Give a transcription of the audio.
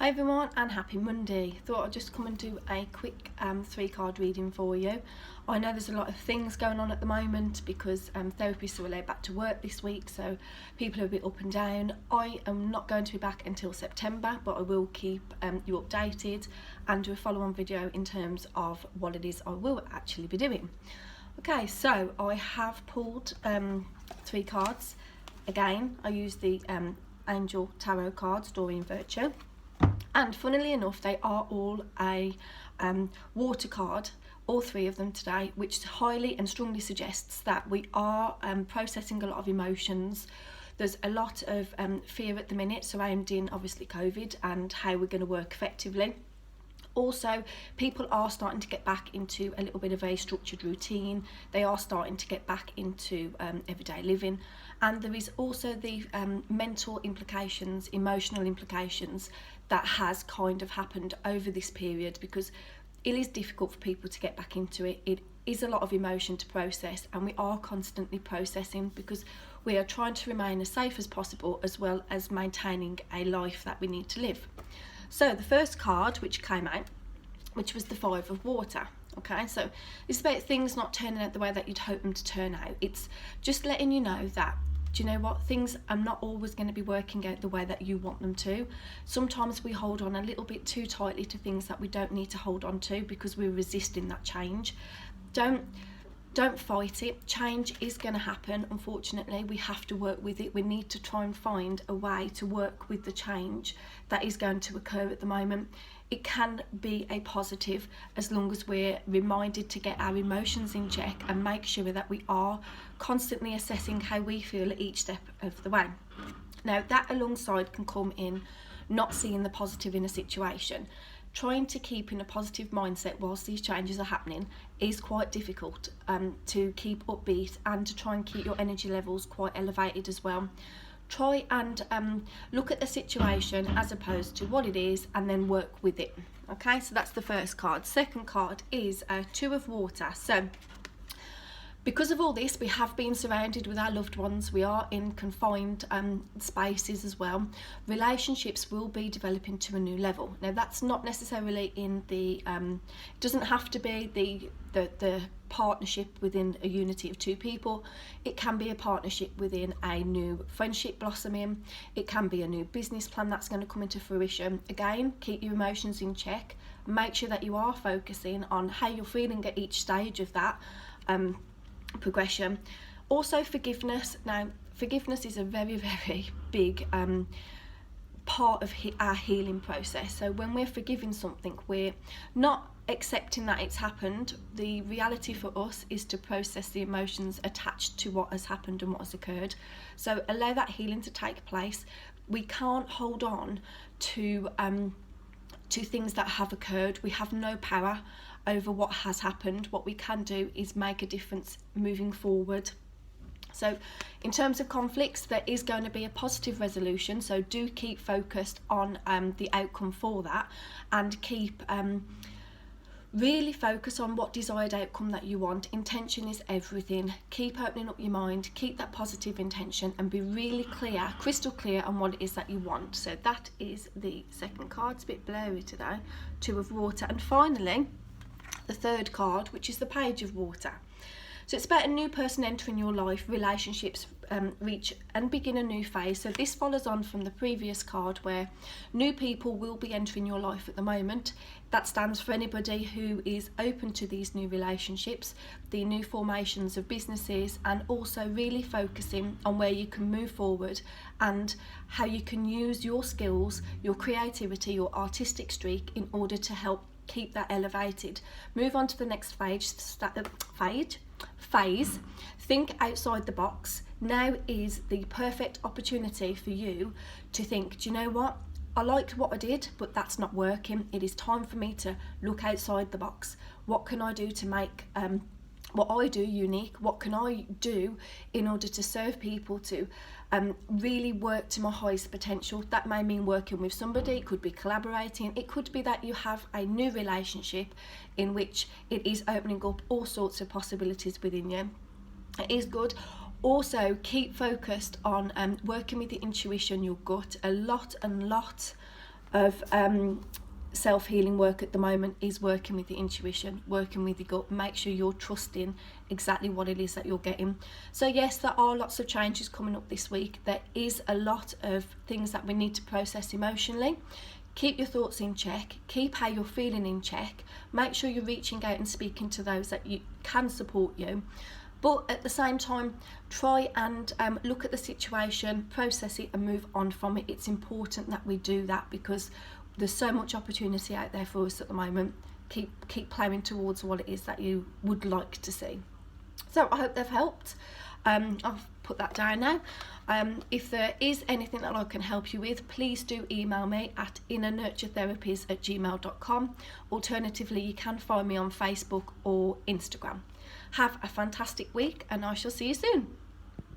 Hi everyone and happy Monday. Thought I'd just come and do a quick 3-card reading for you. I know there's a lot of things going on at the moment because therapists are allowed back to work this week, so people are a bit up and down. I am not going to be back until September, but I will keep you updated and do a follow-on video in terms of what it is I will actually be doing. Okay, so I have pulled 3 cards. Again, I use the Angel Tarot cards, Doreen Virtue. And funnily enough, they are all a water card, all 3 of them today, which highly and strongly suggests that we are processing a lot of emotions. There's a lot of fear at the minute surrounding obviously COVID and how we're going to work effectively. Also, people are starting to get back into a little bit of a structured routine. They are starting to get back into everyday living. And there is also the mental implications, emotional implications that has kind of happened over this period, because it is difficult for people to get back into it. It is a lot of emotion to process, and we are constantly processing because we are trying to remain as safe as possible, as well as maintaining a life that we need to live. So the first card which came out, which was the 5 of water. Okay, so it's about things not turning out the way that you'd hope them to turn out. It's just letting you know that, do you know what, things are not always going to be working out the way that you want them to. Sometimes we hold on a little bit too tightly to things that we don't need to hold on to because we're resisting that change. Don't fight it. Change is going to happen. Unfortunately, we have to work with it. We need to try and find a way to work with the change that is going to occur at the moment. It can be a positive as long as we're reminded to get our emotions in check and make sure that we are constantly assessing how we feel at each step of the way. Now, that alongside can come in not seeing the positive in a situation. Trying to keep in a positive mindset whilst these changes are happening is quite difficult, to keep upbeat and to try and keep your energy levels quite elevated as well. Try and look at the situation as opposed to what it is and then work with it. Okay, so that's the first card. Second card is 2 of water. So because of all this, we have been surrounded with our loved ones. We are in confined spaces as well. Relationships will be developing to a new level. Now, that's not necessarily in the, it doesn't have to be the partnership within a unity of 2 people. It can be a partnership within a new friendship blossoming. It can be a new business plan that's going to come into fruition. Again, keep your emotions in check. Make sure that you are focusing on how you're feeling at each stage of that progression. Also, forgiveness. Now, forgiveness is a very, very big part of our healing process. So when we're forgiving something, we're not accepting that it's happened. The reality for us is to process the emotions attached to what has happened and what has occurred. So allow that healing to take place. We can't hold on to things that have occurred. We have no power over what has happened. What we can do is make a difference moving forward. So in terms of conflicts, there is going to be a positive resolution, so do keep focused on the outcome for that, and keep really focus on what desired outcome that you want. Intention is everything. Keep opening up your mind, keep that positive intention, and be really clear, crystal clear on what it is that you want. So that is the second card. It's a bit blurry today. 2 of water. And finally, the third card, which is the Page of Water. So it's about a new person entering your life, relationships reach and begin a new phase. So this follows on from the previous card where new people will be entering your life at the moment. That stands for anybody who is open to these new relationships, the new formations of businesses, and also really focusing on where you can move forward and how you can use your skills, your creativity, your artistic streak in order to help keep that elevated. Move on to the next phase. Think outside the box. Now is the perfect opportunity for you to think, do you know what? I liked what I did, but that's not working. It is time for me to look outside the box. What can I do to make what I do unique? What can I do in order to serve people, to really work to my highest potential? That may mean working with somebody, it could be collaborating, it could be that you have a new relationship in which it is opening up all sorts of possibilities within you. It is good. Also, keep focused on working with the intuition, your gut. A lot of self-healing work at the moment is working with your intuition, working with your gut. Make sure you're trusting exactly what it is that you're getting. So yes, there are lots of changes coming up this week. There is a lot of things that we need to process emotionally. Keep your thoughts in check, keep how you're feeling in check, make sure you're reaching out and speaking to those that you can support you. But at the same time, try and look at the situation, process it and move on from it. It's important that we do that because there's so much opportunity out there for us at the moment. Keep ploughing towards what it is that you would like to see. So I hope they've helped. I've put that down now. If there is anything that I can help you with, please do email me at innernurturetherapies@gmail.com. Alternatively, you can find me on Facebook or Instagram. Have a fantastic week and I shall see you soon.